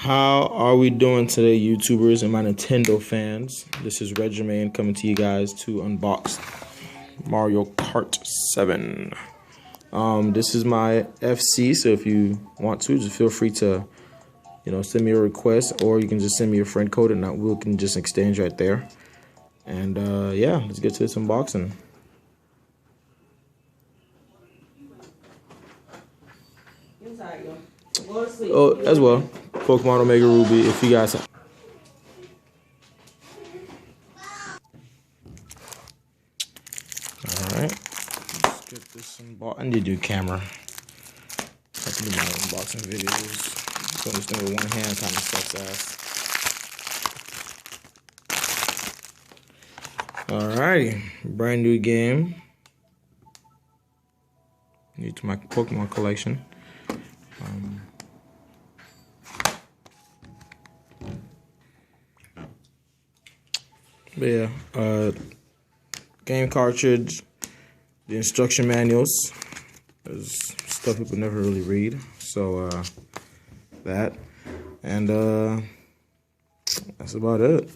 How are we doing today, YouTubers and my Nintendo fans? This is Regimain coming to you guys to unbox Mario Kart 7. This is my FC, so if you want to, just feel free to, send me a request, or you can just send me a friend code, and we can just exchange right there. And yeah, let's get to this unboxing. Oh, as well, Pokemon Omega Ruby. If you guys. Alright, let's get this unboxed. I need to do camera. I can do my unboxing videos. Doing this thing with one hand kind of sucks ass. Alrighty, brand new game. New to my Pokemon collection. But yeah, game cartridge, the instruction manuals. There's stuff people never really read, so that, and that's about it.